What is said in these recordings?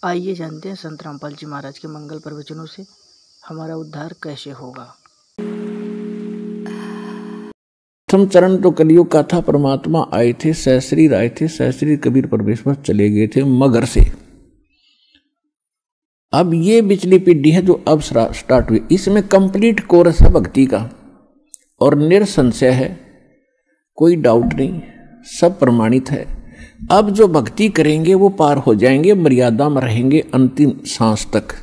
आइए जानते हैं संत रामपाल जी महाराज के मंगल प्रवचनों से हमारा उद्धार कैसे होगा। प्रथम चरण तो कलियुग का था। परमात्मा आए थे, सहस्रीर आए थे, सहस्रीर कबीर परमेश्वर चले गए थे मगर से। अब ये पिछली पीढ़ी है जो अब स्टार्ट हुई, इसमें कंप्लीट कोर्स है भक्ति का और निरसंशय है, कोई डाउट नहीं, सब प्रमाणित है। अब जो भक्ति करेंगे वो पार हो जाएंगे, मर्यादा में रहेंगे अंतिम सांस तक,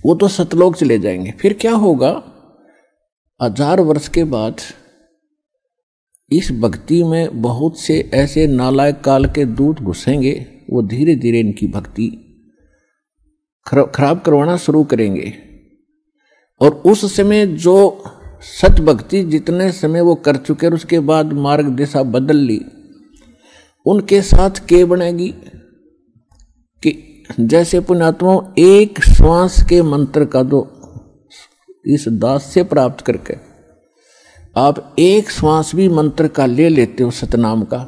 वो तो सतलोक चले जाएंगे। फिर क्या होगा, 1000 वर्ष के बाद इस भक्ति में बहुत से ऐसे नालायक काल के दूत घुसेंगे, वो धीरे धीरे इनकी भक्ति खराब करवाना शुरू करेंगे। और उस समय जो सत भक्ति जितने समय वो कर चुके और उसके बाद मार्ग दिशा बदल ली, उनके साथ क्या बनेगी कि जैसे पुण्यात्माओं एक श्वास के मंत्र का जो इस दास से प्राप्त करके आप एक श्वास भी मंत्र का ले लेते हो सतनाम का,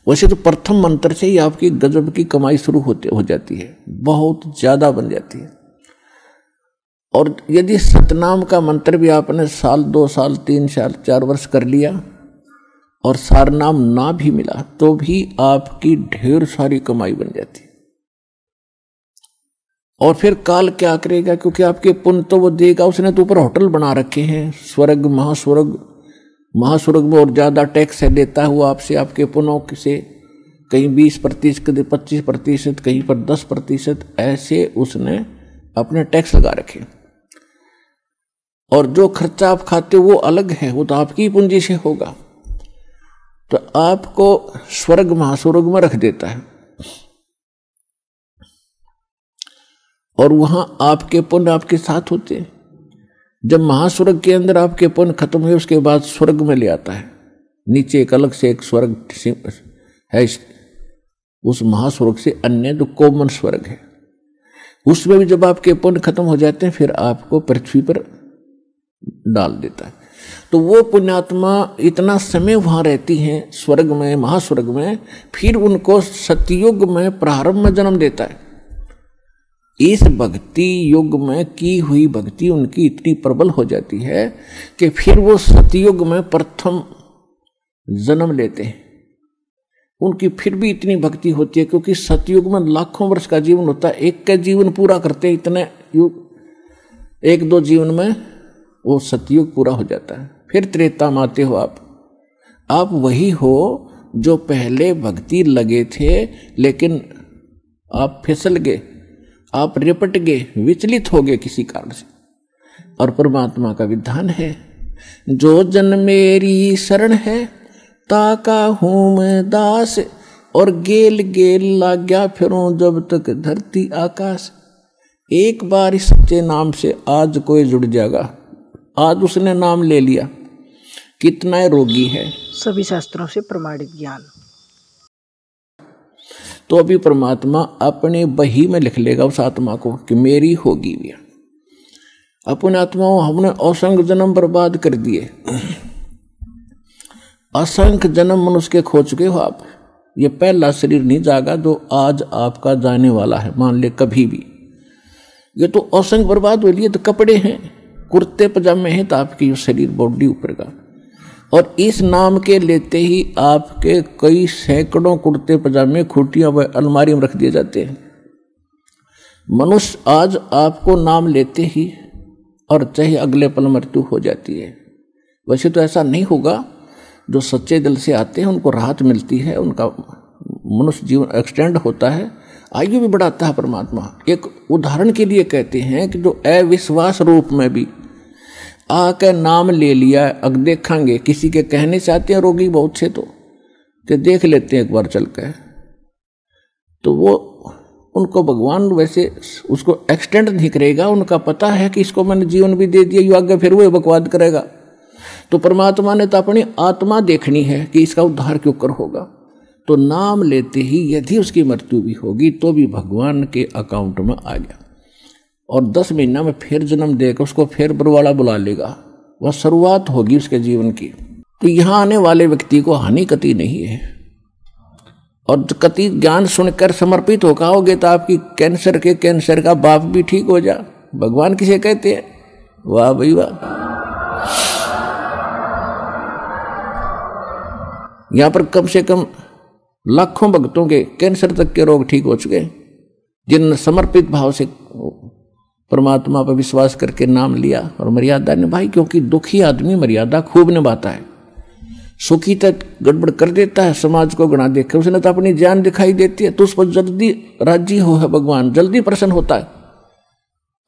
वैसे तो प्रथम मंत्र से ही आपकी गजब की कमाई शुरू हो जाती है, बहुत ज्यादा बन जाती है। और यदि सतनाम का मंत्र भी आपने साल 2 साल 3 साल 4 वर्ष कर लिया और सारनाम ना भी मिला तो भी आपकी ढेर सारी कमाई बन जाती है। और फिर काल क्या करेगा, क्योंकि आपके पुण्य तो वो देगा, उसने तो ऊपर होटल बना रखे हैं, स्वर्ग महास्वर्ग में और ज्यादा टैक्स है देता है वो आपसे, आपके पुण्यों से कहीं 20%, कहीं 25%, कहीं पर 10%, ऐसे उसने अपने टैक्स लगा रखे। और जो खर्चा आप खाते हो वो अलग है, वो तो आपकी ही पूंजी से होगा, तो आपको स्वर्ग महास्वर्ग में रख देता है। और वहां आपके पुण्य आपके साथ होते हैं। जब महास्वर्ग के अंदर आपके पुण्य खत्म हुए उसके बाद स्वर्ग में ले आता है, नीचे एक अलग से एक स्वर्ग है, उस महास्वर्ग से अन्य जो कॉमन स्वर्ग है, उसमें भी जब आपके पुण्य खत्म हो जाते हैं फिर आपको पृथ्वी पर डाल देता है। तो वो पुण्यात्मा इतना समय वहां रहती हैं स्वर्ग में, महास्वर्ग में, फिर उनको सतयुग में प्रारंभ में जन्म देता है। इस भक्ति युग में की हुई भक्ति उनकी इतनी प्रबल हो जाती है कि फिर वो सतयुग में प्रथम जन्म लेते हैं। उनकी फिर भी इतनी भक्ति होती है क्योंकि सतयुग में लाखों वर्ष का जीवन होता है, एक का जीवन पूरा करते हैं इतने युग, 1-2 जीवन में वो सतयुग पूरा हो जाता है। फिर त्रेता में आते हो आप वही हो जो पहले भक्ति लगे थे, लेकिन आप फिसल गए, आप रिपट गए, विचलित हो गए किसी कारण से। और परमात्मा का विधान है, जो जन मेरी शरण है ताका हूं मैं दास, और गेल गेल लाग्या फिरूं जब तक धरती आकाश। एक बार इस सच्चे नाम से आज कोई जुड़ जाएगा, आज उसने नाम ले लिया, कितना रोगी है। सभी शास्त्रों से प्रमाणित ज्ञान तो अभी परमात्मा अपने बही में लिख लेगा उस आत्मा को कि मेरी होगी भी। अपने आत्माओं हमने असंख्य जन्म बर्बाद कर दिए, असंख्य जन्म मनुष्य के खो चुके हो आप। ये पहला शरीर नहीं जागा जो आज आपका जाने वाला है, मान ले कभी भी। ये तो असंख्य बर्बाद हो लिए, तो कपड़े हैं, कुर्ते पजामे हैं, तो आपकी शरीर बॉडी ऊपर का। और इस नाम के लेते ही आपके कई सैकड़ों कुर्ते पजामे खूटियां व अलमारी में रख दिए जाते हैं। मनुष्य आज आपको नाम लेते ही और चाहे अगले पल मृत्यु हो जाती है। वैसे तो ऐसा नहीं होगा, जो सच्चे दिल से आते हैं उनको राहत मिलती है, उनका मनुष्य जीवन एक्सटेंड होता है, आयु भी बढ़ाता है परमात्मा। एक उदाहरण के लिए कहते हैं कि जो अविश्वास रूप में भी आके नाम ले लिया, अग देखेंगे किसी के कहने से आते हैं रोगी बहुत से, तो देख लेते हैं एक बार चल के, तो वो उनको भगवान वैसे उसको एक्सटेंड नहीं करेगा, उनका पता है कि इसको मैंने जीवन भी दे दिया, आगे फिर वो बकवाद करेगा। तो परमात्मा ने तो अपनी आत्मा देखनी है कि इसका उद्धार क्यों कर होगा, तो नाम लेते ही यदि उसकी मृत्यु भी होगी तो भी भगवान के अकाउंट में आ गया। और 10 महीना में फिर जन्म देकर उसको फिर बरवाला बुला लेगा, वह शुरुआत होगी उसके जीवन की। तो यहाँ आने वाले व्यक्ति को हानि कति नहीं है। और कति ज्ञान सुनकर समर्पित होकर आओगे तो आपकी कैंसर का बाप भी ठीक हो जा। भगवान किसे कहते हैं? वाह भाई वाह। यहां पर कम से कम लाखों भक्तों के कैंसर तक के रोग ठीक हो चुके, जिन्होंने समर्पित भाव से परमात्मा पर विश्वास करके नाम लिया और मर्यादा निभाई। क्योंकि दुखी आदमी मर्यादा खूब निभाता है, सुखी तक गड़बड़ कर देता है, समाज को गणा देकर उसने तो अपनी जान दिखाई देती है, तो उस पर जल्दी राजी हो है भगवान, जल्दी प्रसन्न होता है,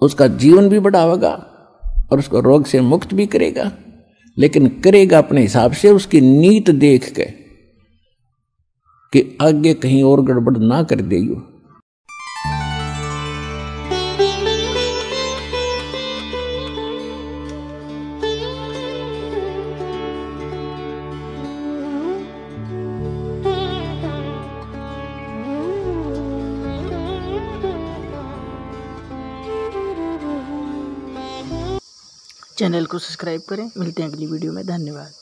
उसका जीवन भी बढ़ावेगा और उसको रोग से मुक्त भी करेगा। लेकिन करेगा अपने हिसाब से, उसकी नीत देख के कि आगे कहीं और गड़बड़ ना कर देगी। चैनल को सब्सक्राइब करें। मिलते हैं अगली वीडियो में। धन्यवाद।